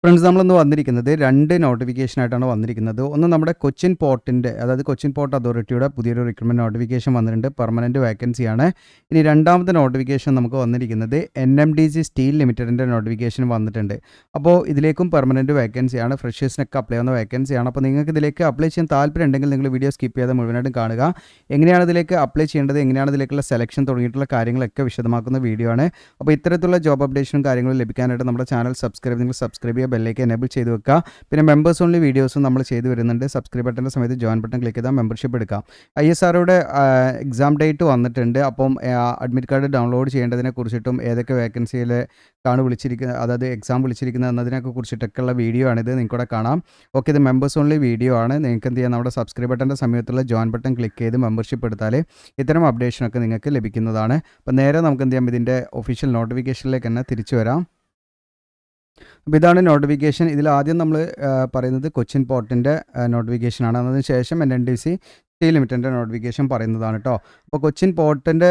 Friends നമ്മളിന്ന് വന്നിരിക്കുന്നത് 2 നോട്ടിഫിക്കേഷനായിട്ടാണ് വന്നിരിക്കുന്നത്. ഒന്ന് നമ്മുടെ കൊച്ചിൻ പോർട്ടിൻ്റെ അതായത് കൊച്ചിൻ പോർട്ട് അതോറിറ്റിയുടെ പുതിയൊരു റിക്രൂട്ട്മെൻറ്റ് നോട്ടിഫിക്കേഷൻ വന്നിട്ടുണ്ട്. പെർമനൻറ്റ് വേക്കൻസിയാണ്. ഇനി രണ്ടാമത്തെ നോട്ടിഫിക്കേഷൻ നമുക്ക് വന്നിരിക്കുന്നത് NMDC സ്റ്റീൽ ലിമിറ്റഡിൻ്റെ നോട്ടിഫിക്കേഷൻ വന്നിട്ടുണ്ട്. അപ്പോൾ ഇതിലേക്കും പെർമനൻറ്റ് വേക്കൻസിയാണ്. ഫ്രഷേഴ്സിനൊക്കെ അപ്ലൈ ചെയ്യുന്ന വേക്കൻസിയാണ്. അപ്പോൾ നിങ്ങൾക്ക് ഇതിലേക്ക് അപ്ലൈ ചെയ്യാൻ താല്പര്യം ഉണ്ടെങ്കിൽ നിങ്ങൾ വീഡിയോ സ്കിപ്പ് ചെയ്യാതെ മുഴുവനായിട്ടും കാണുക. എങ്ങനെയാണ് ഇതിലേക്ക് അപ്ലൈ ചെയ്യേണ്ടത്, എങ്ങനെയാണ് ഇതിലേക്കുള്ള സെലക്ഷൻ തുടങ്ങിയിട്ടുള്ള കാര്യങ്ങളൊക്കെ വിശദമാക്കുന്ന വീഡിയോ ആണ്. അപ്പോൾ ഇത്തരത്തിലുള്ള ജോബ് അപ്ഡേഷനും കാര്യങ്ങളും ലഭിക്കാനായിട്ട് നമ്മുടെ ചാനൽ നിങ്ങൾ സബ്സ്ക്രൈബ് ചെയ്യുക, ബെല്ലേക്ക് എനേബിൾ ചെയ്ത് വെക്കുക. പിന്നെ മെമ്പേഴ്സ് ഓൺലി വീഡിയോസും നമ്മൾ ചെയ്തു വരുന്നുണ്ട്. സബ്സ്ക്രൈബ് ബട്ടൻ്റെ സമയത്ത് ജോയിൻ ബട്ടൺ ക്ലിക്ക് ചെയ്താൽ മെമ്പർഷിപ്പ് എടുക്കാം. ISROയുടെ എക്സാം ഡേറ്റ് വന്നിട്ടുണ്ട്. അപ്പം അഡ്മിറ്റ് കാർഡ് ഡൗൺലോഡ് ചെയ്യേണ്ടതിനെ കുറിച്ചിട്ടും ഏതൊക്കെ വേക്കൻസിയിലേക്കാണ് വിളിച്ചിരിക്കുന്നത്, അതായത് എക്സാം വിളിച്ചിരിക്കുന്നത് എന്നതിനൊക്കെ കുറിച്ചിട്ടൊക്കെയുള്ള വീഡിയോ ആണിത്. നിങ്ങൾക്കൂടെ കാണാം. ഓക്കെ, ഇത് മെമ്പേഴ്സ് ഓൺലി വീഡിയോ ആണ്. നിങ്ങൾക്ക് എന്ത് ചെയ്യാം, നമ്മുടെ സബ്സ്ക്രൈബ് ബട്ടൻ്റെ സമയത്തുള്ള ജോയിൻ ബട്ടൺ ക്ലിക്ക് ചെയ്ത് മെമ്പർഷിപ്പ് എടുത്താൽ ഇത്തരം അപ്ഡേഷനൊക്കെ നിങ്ങൾക്ക് ലഭിക്കുന്നതാണ്. അപ്പോൾ നേരെ നമുക്ക് എന്ത് ചെയ്യാം, ഇതിൻ്റെ ഒഫീഷ്യൽ നോട്ടിഫിക്കേഷനിലേക്ക് തന്നെ തിരിച്ചു വരാം. അപ്പോൾ ഇതാണ് നോട്ടിഫിക്കേഷൻ. ഇതിൽ ആദ്യം നമ്മൾ പറയുന്നത് കൊച്ചിൻ പോർട്ടിൻ്റെ നോട്ടിഫിക്കേഷനാണ്. അതിനുശേഷം NMDC സ്റ്റീൽ ലിമിറ്റഡിൻ്റെ നോട്ടിഫിക്കേഷൻ പറയുന്നതാണ് കേട്ടോ. അപ്പോൾ കൊച്ചിൻ പോർട്ടിൻ്റെ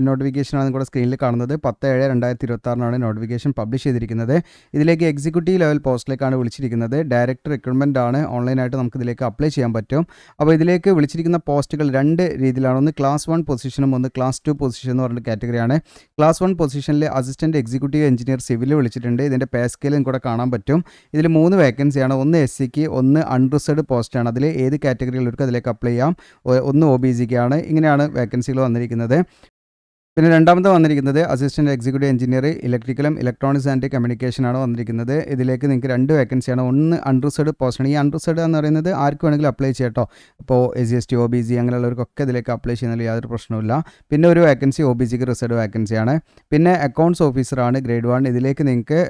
നോട്ടിഫിക്കേഷനാണ് നിങ്ങളുടെ സ്ക്രീനിൽ കാണുന്നത്. 10/7/2026 നോട്ടിഫിക്കേഷൻ പബ്ലിഷ് ചെയ്തിരിക്കുന്നത്. ഇതിലേക്ക് എക്സിക്യൂട്ടീവ് ലെവൽ പോസ്റ്റിലേക്കാണ് വിളിച്ചിരിക്കുന്നത്. ഡയറക്റ്റ് റിക്രൂട്ട്മെൻറ്റ് ആണ്. ഓൺലൈനായിട്ട് നമുക്ക് ഇതിലേക്ക് അപ്ലൈ ചെയ്യാൻ പറ്റും. അപ്പോൾ ഇതിലേക്ക് വിളിച്ചിരിക്കുന്ന പോസ്റ്റുകൾ 2 രീതിയിലാണ്. ഒന്ന് ക്ലാസ് 1 പൊസിഷനും ഒന്ന് ക്ലാസ് 2 പൊസിഷൻ എന്ന് പറഞ്ഞ കാറ്റഗറിയാണ്. ക്ലാസ് 1 പൊസിഷനിൽ അസിസ്റ്റൻറ്റ് എക്സിക്യൂട്ടീവ് എഞ്ചിനീയർ സിവിൽ വിളിച്ചിട്ടുണ്ട്. ഇതിൻ്റെ പേ സ്കെയിലും കൂടെ കാണാൻ പറ്റും. ഇതിൽ 3 വേക്കൻസിയാണ്. ഒന്ന് SCക്ക്, ഒന്ന് അൺറിസർവ്ഡ് പോസ്റ്റാണ്. അതിൽ ഏത് കാറ്റഗറിയിലുള്ളവർക്ക് അതിലേക്ക് അപ്ലൈ ചെയ്യാം. ഒന്ന് OBCക്കാണ്. ഇങ്ങനെയാണ് വേക്കൻസികൾ വന്നിരിക്കുന്നത്. പിന്നെ രണ്ടാമത് വന്നിരിക്കുന്നത് അസിസ്റ്റൻറ്റ് എക്സിക്യൂട്ടീവ് എഞ്ചിനീയർ ഇലക്ട്രിക്കലും ഇലക്ട്രോണിക്സ് ആൻഡ് കമ്മ്യൂണിക്കേഷനാണ് വന്നിരിക്കുന്നത്. ഇതിലേക്ക് നിങ്ങൾക്ക് 2 വേക്കൻസിയാണ്. ഒന്ന് അൺറിസർവ്ഡ് പോസ്റ്റാണ്. ഈ അൺറിസർവ്ഡ് എന്ന് പറയുന്നത് ആർക്ക് വേണമെങ്കിലും അപ്ലൈ ചെയ്യാം കേട്ടോ. ഇപ്പോൾ SC OBC അങ്ങനെയുള്ളവർക്കൊക്കെ ഇതിലേക്ക് അപ്ലൈ ചെയ്യുന്നതിൽ യാതൊരു പ്രശ്നമില്ല. പിന്നെ ഒരു വേക്കൻസി OBCക്ക് റിസർവ്ഡ് വേക്കൻസിയാണ്. പിന്നെ അക്കൗണ്ട്സ് ഓഫീസറാണ് ഗ്രേഡ് 1. ഇതിലേക്ക് നിങ്ങൾക്ക്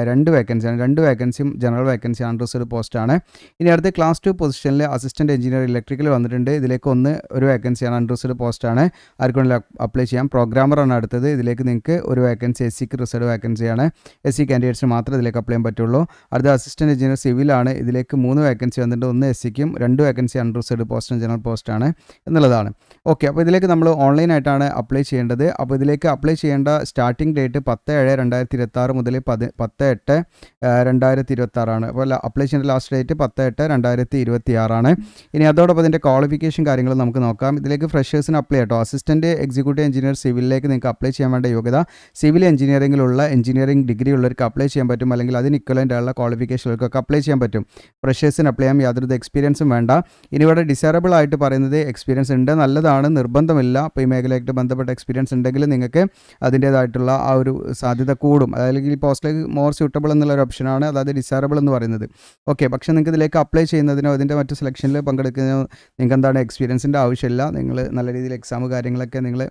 2 വേക്കൻസിയാണ്. 2 വേക്കൻസിയും ജനറൽ വേക്കൻസി അൺറിസർവ്ഡ് പോസ്റ്റാണ്. ഇനി അടുത്ത് ക്ലാസ് 2 പൊസിഷനിൽ അസിസ്റ്റൻറ്റ് എഞ്ചിനീയർ ഇലക്ട്രിക്കൽ വന്നിട്ടുണ്ട്. ഇതിലേക്ക് ഒരു വേക്കൻസിയാണ്. അൺറിസർവ്ഡ് പോസ്റ്റാണ്. ആർക്ക് വേണമെങ്കിലും അപ്ലൈ ചെയ്യാം. പ്രോഗ്രാമറാണ് അടുത്തത്. ഇതിലേക്ക് നിങ്ങൾക്ക് ഒരു വേക്കൻസി SCക്ക് റിസർവ്ഡ് വേക്കൻസിയാണ്. SC കാൻഡിഡേറ്റ്സിന് മാത്രമേ ഇതിലേക്ക് അപ്ലൈ ചെയ്യാൻ പറ്റുള്ളൂ. അടുത്ത അസിസ്റ്റൻറ്റ് എഞ്ചിനീയർ സിവിലാണ്. ഇതിലേക്ക് 3 വേക്കൻസി വന്നിട്ടുണ്ട്. ഒന്ന് SCക്കും 2 വേക്കൻസി അൺറിസർവ്ഡ് പോസ്റ്റും ജനറൽ പോസ്റ്റാണ് എന്നുള്ളതാണ്. ഓക്കെ, അപ്പോൾ ഇതിലേക്ക് നമ്മൾ ഓൺലൈനായിട്ടാണ് അപ്ലൈ ചെയ്യേണ്ടത്. അപ്പോൾ ഇതിലേക്ക് അപ്ലൈ ചെയ്യേണ്ട സ്റ്റാർട്ടിംഗ് ഡേറ്റ് 10/7/2026 മുതൽ 10/8/2026 അപ്പോൾ അപ്ലൈ ചെയ്യേണ്ട ലാസ്റ്റ് ഡേറ്റ് 10/8/2026. ഇനി അതോടൊപ്പം ഇതിൻ്റെ ക്വാളിഫിക്കേഷൻ കാര്യങ്ങൾ നമുക്ക് നോക്കാം. ഇതിലേക്ക് ഫ്രഷേഴ്സിന് അപ്ലൈ ചെയ്യട്ടോ. അസിസ്റ്റൻറ്റ് എക്സിക്യൂട്ടീവ് എഞ്ചിനീയർ സിവിലിലേക്ക് നിങ്ങൾക്ക് അപ്ലൈ ചെയ്യാൻ വേണ്ട യോഗ്യത സിവിൽ എഞ്ചിനീയറിംഗിലുള്ള എഞ്ചിനീയറിംഗ് ഡിഗ്രി ഉള്ളവർക്ക് അപ്ലൈ ചെയ്യാൻ പറ്റും. അല്ലെങ്കിൽ അതിന് ഇക്വലൻ്റ് ആയുള്ള ക്വാളിഫിക്കേഷനുകൾക്കൊക്കെ അപ്ലൈ ചെയ്യാൻ പറ്റും. ഫ്രഷേഴ്സിന് അപ്ലൈ ചെയ്യാൻ യാതൊരു എക്സ്പീരിയൻസും വേണ്ട. ഇനി ഇവിടെ ഡിസൈറബിൾ ആയിട്ട് പറയുന്നത് എക്സ്പീരിയൻസ് ഉണ്ട്, നല്ലതാണ്, നിർബന്ധമില്ല. അപ്പോൾ ഈ മേഖലയായിട്ട് ബന്ധപ്പെട്ട എക്സ്പീരിയൻസ് ഉണ്ടെങ്കിൽ നിങ്ങൾക്ക് അതിൻ്റേതായിട്ടുള്ള ആ ഒരു സാധ്യത കൂടും. അല്ലെങ്കിൽ ഈ പോസ്റ്റിലേക്ക് മോർ സ്യൂട്ടബിൾ എന്നുള്ളൊരു ഓപ്ഷനാണ്, അതായത് ഡിസൈറബിൾ എന്ന് പറയുന്നത്. ഓക്കെ, പക്ഷേ നിങ്ങൾക്ക് ഇതിലേക്ക് അപ്ലൈ ചെയ്യുന്നതിനോ അതിൻ്റെ മറ്റു സെലക്ഷനിൽ പങ്കെടുക്കുന്നതിനോ നിങ്ങൾക്ക് എന്താണ് എക്സ്പീരിയൻസിൻ്റെ ആവശ്യമില്ല. നിങ്ങൾ നല്ല രീതിയിൽ എക്സാം കാര്യങ്ങളൊക്കെ നിങ്ങൾ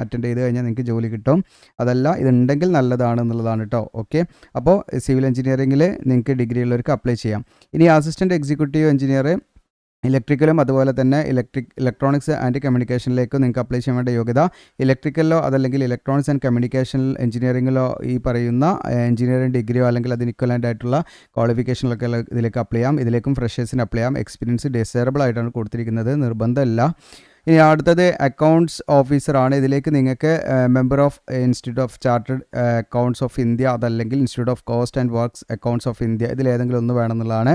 അറ്റൻഡ് ചെയ്ത് കഴിഞ്ഞാൽ നിങ്ങൾക്ക് ജോലി കിട്ടും. അതല്ല, ഇതുണ്ടെങ്കിൽ നല്ലതാണ് എന്നുള്ളതാണ് കേട്ടോ. ഓക്കെ, അപ്പോൾ സിവിൽ എഞ്ചിനീയറിംഗിൽ നിങ്ങൾക്ക് ഡിഗ്രി ഉള്ളവർക്ക് അപ്ലൈ ചെയ്യാം. ഇനി അസിസ്റ്റൻറ്റ് എക്സിക്യൂട്ടീവ് എഞ്ചിനീയർ ഇലക്ട്രിക്കലും അതുപോലെ തന്നെ ഇലക്ട്രോണിക്സ് ആൻഡ് കമ്മ്യൂണിക്കേഷനിലേക്ക് നിങ്ങൾക്ക് അപ്ലൈ ചെയ്യാൻ വേണ്ട യോഗ്യത ഇലക്ട്രിക്കലിലോ അതല്ലെങ്കിൽ ഇലക്ട്രോണിക്സ് ആൻഡ് കമ്മ്യൂണിക്കേഷൻ എഞ്ചിനീയറിംഗിലോ ഈ പറയുന്ന എഞ്ചിനീയറിംഗ് ഡിഗ്രിയോ അല്ലെങ്കിൽ അതിന് ഇക്വലൻ്റ് ആയിട്ടുള്ള ക്വാളിഫിക്കേഷനിലൊക്കെ ഇതിലേക്ക് അപ്ലൈ ചെയ്യാം. ഇതിലേക്കും ഫ്രഷേഴ്സിന് അപ്ലൈ ചെയ്യാം. എക്സ്പീരിയൻസ് ഡിസൈറബിൾ ആയിട്ടാണ് കൊടുത്തിരിക്കുന്നത്, നിർബന്ധമല്ല. ഇനി അടുത്തത് അക്കൗണ്ട്സ് ഓഫീസറാണ്. ഇതിലേക്ക് നിങ്ങൾക്ക് member of institute of chartered accounts of India അതല്ലെങ്കിൽ institute of cost and works accounts of India ഇതിലേതെങ്കിലും ഒന്ന് വേണമെന്നുള്ളതാണ്.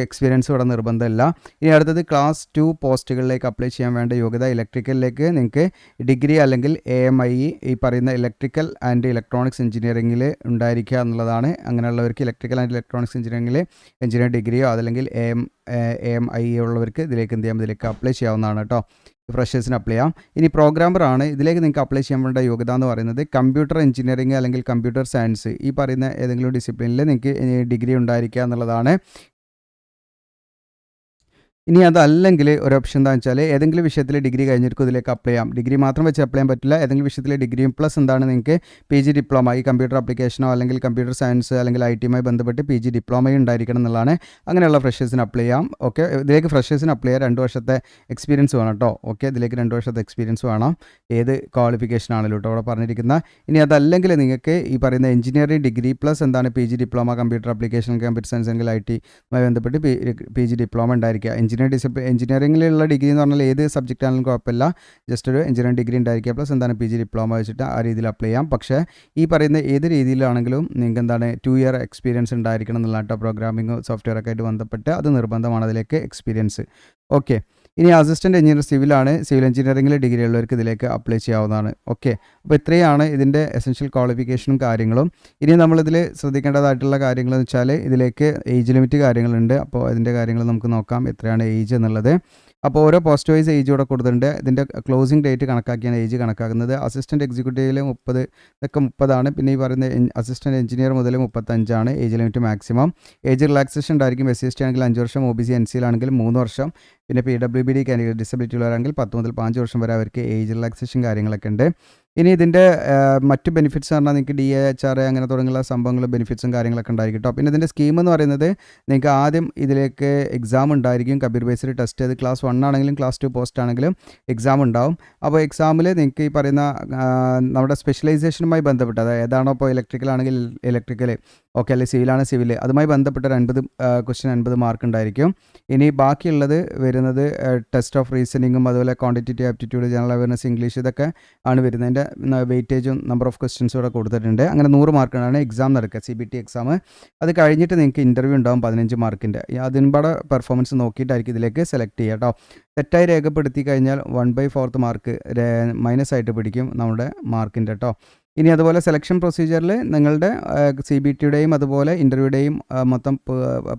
എക്സ്പീരിയൻസ് ഇവിടെ നിർബന്ധമില്ല. ഇനി അടുത്തത് ക്ലാസ് 2 പോസ്റ്റുകളിലേക്ക് അപ്ലൈ ചെയ്യാൻ വേണ്ട യോഗ്യത ഇലക്ട്രിക്കലിലേക്ക് നിങ്ങൾക്ക് ഡിഗ്രി അല്ലെങ്കിൽ AMIE ഈ പറയുന്ന ഇലക്ട്രിക്കൽ ആൻഡ് ഇലക്ട്രോണിക്സ് എഞ്ചിനീയറിംഗിൽ ഉണ്ടായിരിക്കുക എന്നുള്ളതാണ്. അങ്ങനെയുള്ളവർക്ക് ഇലക്ട്രിക്കൽ ആൻഡ് ഇലക്ട്രോണിക്സ് എഞ്ചിനീയറിംഗിൽ എഞ്ചിനീയറിംഗ് ഡിഗ്രിയോ അതല്ലെങ്കിൽ AMIE ഉള്ളവർക്ക് ഇതിലേക്ക് എന്ത് ചെയ്യാം, ഇതിലേക്ക് അപ്ലൈ ചെയ്യാവുന്നതാണ് കേട്ടോ. ഫ്രഷേഴ്സിന് അപ്ലൈ ചെയ്യാം. ഇനി പ്രോഗ്രാമറാണ്. ഇതിലേക്ക് നിങ്ങൾക്ക് അപ്ലൈ ചെയ്യാൻ വേണ്ട യോഗ്യത എന്ന് പറയുന്നത് കമ്പ്യൂട്ടർ എഞ്ചിനീയറിംഗ് അല്ലെങ്കിൽ കമ്പ്യൂട്ടർ സയൻസ് ഈ പറയുന്ന ഏതെങ്കിലും ഡിസിപ്ലിനിൽ നിങ്ങൾക്ക് ഡിഗ്രി ഉണ്ടായിരിക്കുക എന്നുള്ളതാണ്. ഇനി അതല്ലെങ്കിൽ ഒരു ഓപ്ഷൻ എന്താണെന്ന് വെച്ചാൽ ഏതെങ്കിലും വിഷയത്തിൽ ഡിഗ്രി കഴിഞ്ഞിരിക്കും ഇതിലേക്ക് അപ്ലൈ ചെയ്യാം. ഡിഗ്രി മാത്രം വെച്ച് അപ്ലൈ ചെയ്യാൻ പറ്റില്ല. ഏതെങ്കിലും വിഷയത്തിൽ ഡിഗ്രിയും പ്ലസ് എന്താണ് നിങ്ങൾക്ക് PG ഡിപ്ലോമ ഈ കമ്പ്യൂട്ടർ ആപ്ലിക്കേഷനോ അല്ലെങ്കിൽ കമ്പ്യൂട്ടർ സയൻസ് അല്ലെങ്കിൽ IT ബന്ധപ്പെട്ട് PG ഡിപ്ലോമയും ഉണ്ടായിരിക്കണം എന്നുള്ളതാണ്. അങ്ങനെയുള്ള ഫ്രഷേഴ്സിന് അപ്ലൈ ചെയ്യാം. ഓക്കെ, ഇതിലേക്ക് ഫ്രഷേഴ്സിന് അപ്ലൈ ചെയ്യാൻ 2 വർഷത്തെ എക്സ്പീരിയൻസ് വേണം കേട്ടോ. ഓക്കെ, ഇതിലേക്ക് 2 വർഷത്തെ എക്സ്പീരിയൻസ് വേണം. ഏത് ക്വാളിഫിക്കേഷൻ ആണല്ലോ കേട്ടോ അവിടെ പറഞ്ഞിരിക്കുന്ന. ഇനി അതല്ലെങ്കിൽ നിങ്ങൾക്ക് ഈ പറയുന്ന എഞ്ചിനീയറിംഗ് ഡിഗ്രി പ്ലസ് എന്താണ് PG diploma computer application computer science അല്ലെങ്കിൽ IT ബന്ധപ്പെട്ട് PG ഡിപ്ലോമ ഉണ്ടായിരിക്കുക. എഞ്ചിനീയറിംഗിലുള്ള ഡിഗ്രി എന്ന് പറഞ്ഞാൽ ഏത് സബ്ജക്റ്റ് ആണെങ്കിലും കുഴപ്പമില്ല. ജസ്റ്റ് ഒരു എഞ്ചിനീയറിംഗ് ഡിഗ്രി ഉണ്ടായിരിക്കുക പ്ലസ് എന്താണ് PG ഡിപ്ലോമ വെച്ചിട്ട് ആ രീതിയിൽ അപ്ലൈ ചെയ്യാം. പക്ഷേ ഈ പറയുന്ന ഏത് രീതിയിലാണെങ്കിലും നിങ്ങൾക്ക് എന്താണ് 2 ഇയർ എക്സ്പീരിയൻസ് ഉണ്ടായിരിക്കണം എന്നുള്ള കേട്ടോ. പ്രോഗ്രാമിംഗ് സോഫ്റ്റ്വെയർ ഒക്കെ ആയിട്ട് ബന്ധപ്പെട്ട് അത് നിർബന്ധമാണ് അതിലേക്ക് എക്സ്പീരിയൻസ്. ഓക്കെ, ഇനി അസിസ്റ്റൻറ്റ് എഞ്ചിനീയർ സിവിലാണ്. സിവിൽ എഞ്ചിനീയറിംഗിൽ ഡിഗ്രി ഉള്ളവർക്ക് ഇതിലേക്ക് അപ്ലൈ ചെയ്യാവുന്നതാണ്. ഓക്കെ, അപ്പോൾ ഇത്രയാണ് ഇതിൻ്റെ എസെൻഷ്യൽ ക്വാളിഫിക്കേഷനും കാര്യങ്ങളും. ഇനി നമ്മളിതിൽ ശ്രദ്ധിക്കേണ്ടതായിട്ടുള്ള കാര്യങ്ങൾ എന്ന് വെച്ചാൽ ഇതിലേക്ക് ഏജ് ലിമിറ്റ് കാര്യങ്ങളുണ്ട്. അപ്പോൾ അതിൻ്റെ കാര്യങ്ങൾ നമുക്ക് നോക്കാം, എത്രയാണ് ഏജ് എന്നുള്ളത്. അപ്പോൾ ഓരോ പോസ്റ്റ് വൈസ് ഏജ് ഇവിടെ കൊടുത്തിട്ടുണ്ട്. ഇതിൻ്റെ ക്ലോസിംഗ് ഡേറ്റ് കണക്കാക്കിയാണ് ഏജ് കണക്കാക്കുന്നത്. അസിസ്റ്റൻറ്റ് എക്സിക്യൂട്ടീവിൽ 30 ഇതൊക്കെ 30ആണ്. പിന്നെ ഈ പറയുന്ന അസിസ്റ്റൻറ്റ് എഞ്ചിനീയർ മുതൽ 35ആണ് age limit maximum. Age relaxation ഉണ്ടായിരിക്കും. SC/ST ആണെങ്കിൽ 5 വർഷം, OBC NC-ലാണെങ്കിൽ 3 വർഷം. പിന്നെ PWBD കാൻഡിഡേറ്റ് ഡിസബിലിറ്റി ഉള്ളവരാണെങ്കിൽ 10 മുതൽ 5 വർഷം വരെ അവർക്ക് ഏജ് റിലാക്സേഷൻ കാര്യങ്ങളൊക്കെ ഉണ്ട്. ഇനി ഇതിൻ്റെ മറ്റ് ബെനിഫിറ്റ്സ് പറഞ്ഞാൽ നിങ്ങൾക്ക് DHRA അങ്ങനെ തുടങ്ങിയുള്ള സംഭവങ്ങൾ ബെനിഫിറ്റ്സും കാര്യങ്ങളൊക്കെ ഉണ്ടായിരിക്കും കേട്ടോ. പിന്നെ ഇതിൻ്റെ സ്കീം എന്ന് പറയുന്നത് നിങ്ങൾക്ക് ആദ്യം ഇതിലേക്ക് എക്സാം ഉണ്ടായിരിക്കും. കമ്പ്യൂട്ടർ ബേസ്ഡ് ടെസ്റ്റ്, അത് ക്ലാസ് 1 ആണെങ്കിലും ക്ലാസ് 2 പോസ്റ്റ് ആണെങ്കിലും എക്സാം ഉണ്ടാവും. അപ്പോൾ എക്സാമിൽ നിങ്ങൾക്ക് ഈ പറയുന്ന നമ്മുടെ സ്പെഷ്യലൈസേഷനുമായി ബന്ധപ്പെട്ട്, അതായത് ഏതാണോ ഇപ്പോൾ ഇലക്ട്രിക്കൽ ആണെങ്കിൽ ഇലക്ട്രിക്കൽ, ഓക്കെ, അല്ലെങ്കിൽ സിവിലാണ് സിവിൽ, അതുമായി ബന്ധപ്പെട്ട 50 ക്വസ്റ്റ്യൻ 50 മാർക്ക് ഉണ്ടായിരിക്കും. ഇനി ബാക്കിയുള്ളത് വരുന്നത് ടെസ്റ്റ് ഓഫ് റീസണിങ്ങും അതുപോലെ quantitative aptitude, general awareness, English, ഇതൊക്കെ ആണ് വരുന്നത്. അതിൻ്റെ വെയിറ്റേജും നമ്പർ ഓഫ് ക്വസ്റ്റ്യൻസും ഇവിടെ കൊടുത്തിട്ടുണ്ട്. അങ്ങനെ 100 മാർക്കിനാണ് എക്സാം നടക്കുക, CBT എക്സാം. അത് കഴിഞ്ഞിട്ട് നിങ്ങൾക്ക് ഇൻ്റർവ്യൂ ഉണ്ടാവും 15 മാർക്കിൻ്റെ. അതിൻപാടെ പെർഫോമൻസ് നോക്കിയിട്ടായിരിക്കും ഇതിലേക്ക് സെലക്ട് ചെയ്യുക കേട്ടോ. തെറ്റായി രേഖപ്പെടുത്തി കഴിഞ്ഞാൽ 1/4 മാർക്ക് മൈനസ് ആയിട്ട് പിടിക്കും നമ്മുടെ മാർക്കിൻ്റെ കേട്ടോ. ഇനി അതുപോലെ സെലക്ഷൻ പ്രൊസീജിയറിൽ നിങ്ങളുടെ CBTയുടെയും അതുപോലെ ഇൻ്റർവ്യൂടെയും മൊത്തം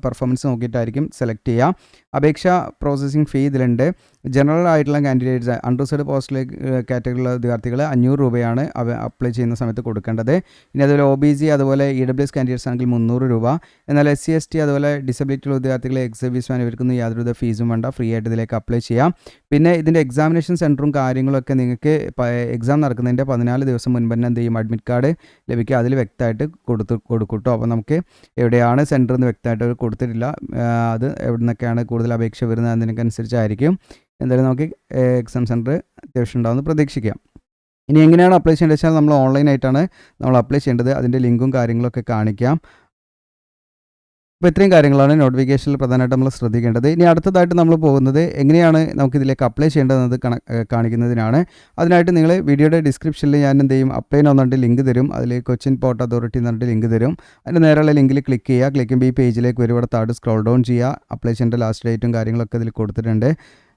പെർഫോമൻസ് നോക്കിയിട്ടായിരിക്കും സെലക്ട് ചെയ്യുക. അപേക്ഷ പ്രോസസ്സിംഗ് ഫീ ഇതിലുണ്ട്. ജനറൽ ആയിട്ടുള്ള കാൻഡിഡേറ്റ്സ്, അൺറിസർവ്ഡ് പോസ്റ്റിലേക്ക് കാറ്റഗറിയിലുള്ള വിദ്യാർത്ഥികൾ 500 രൂപയാണ് അപ്ലൈ ചെയ്യുന്ന സമയത്ത് കൊടുക്കേണ്ടത്. ഇനി അതുപോലെ OBC അതുപോലെ EWS കാൻഡിഡേറ്റ്സ് ആണെങ്കിൽ 300 രൂപ. എന്നാൽ SC/ST അതുപോലെ ഡിസബിലിറ്റി ഉള്ള വിദ്യാർത്ഥികൾ, എക്സ് സർവീസ്മാൻ, ഇവർക്കൊന്നും യാതൊരുവിധ ഫീസും വേണ്ട, ഫ്രീ ആയിട്ട് ഇതിലേക്ക് അപ്ലൈ ചെയ്യാം. പിന്നെ ഇതിൻ്റെ എക്സാമിനേഷൻ സെൻറ്ററും കാര്യങ്ങളൊക്കെ നിങ്ങൾക്ക് എക്സാം നടക്കുന്നതിൻ്റെ 14 ദിവസം മുൻപ് തന്നെ എന്ത് ചെയ്യും, അഡ്മിറ്റ് കാർഡ് ലഭിക്കുക. അതിൽ വ്യക്തമായിട്ട് കൊടുക്കും കേട്ടോ. അപ്പോൾ നമുക്ക് എവിടെയാണ് സെൻറ്റർ എന്ന് വ്യക്തമായിട്ട് കൊടുത്തിട്ടില്ല. അത് എവിടെ നിന്നൊക്കെയാണ് കൂടുതൽ അപേക്ഷ വരുന്നത് അതിനനുസരിച്ചായിരിക്കും. എന്തായാലും നമുക്ക് എക്സാം സെൻറ്റർ അത്യാവശ്യം ഉണ്ടാവുമെന്ന് പ്രതീക്ഷിക്കാം. ഇനി എങ്ങനെയാണ് അപ്ലൈ ചെയ്യേണ്ടത് വെച്ചാൽ നമ്മൾ ഓൺലൈനായിട്ടാണ് നമ്മൾ അപ്ലൈ ചെയ്യേണ്ടത്. അതിൻ്റെ ലിങ്കും കാര്യങ്ങളൊക്കെ കാണിക്കാം. അപ്പോൾ ഇത്രയും കാര്യങ്ങളാണ് നോട്ടിഫിക്കേഷനിൽ പ്രധാനമായിട്ട് നമ്മൾ ശ്രദ്ധിക്കേണ്ടത്. ഇനി അടുത്തതായിട്ട് നമ്മൾ പോകുന്നത് എങ്ങനെയാണ് നമുക്കിതിലേക്ക് അപ്ലൈ ചെയ്യേണ്ടതെന്നത് കാണിക്കുന്നതിനാണ്. അതിനായിട്ട് നിങ്ങൾ വീഡിയോയുടെ ഡിസ്ക്രിപ്ഷനിൽ ഞാൻ എന്ത് ചെയ്യും, അപ്ലൈ എന്ന് പറഞ്ഞിട്ട് ലിങ്ക് തരും. അതിൽ കൊച്ചിൻ പോർട്ട് അതോറിറ്റി എന്ന് പറഞ്ഞിട്ട് ലിങ്ക് തരും. അതിൻ്റെ നേരെയുള്ള ലിങ്കിൽ ക്ലിക്ക് ചെയ്യുക. ക്ലിക്ക് ചെയ്യുമ്പോൾ ഈ പേജിലേക്ക് വരും. ഇവിടെ താഴെ സ്ക്രോൾ ഡൗൺ ചെയ്യുക. അപ്ലൈ ചെയ്യേണ്ട ലാസ്റ്റ് ഡേറ്റും കാര്യങ്ങളൊക്കെ ഇതിൽ കൊടുത്തിട്ടുണ്ട്.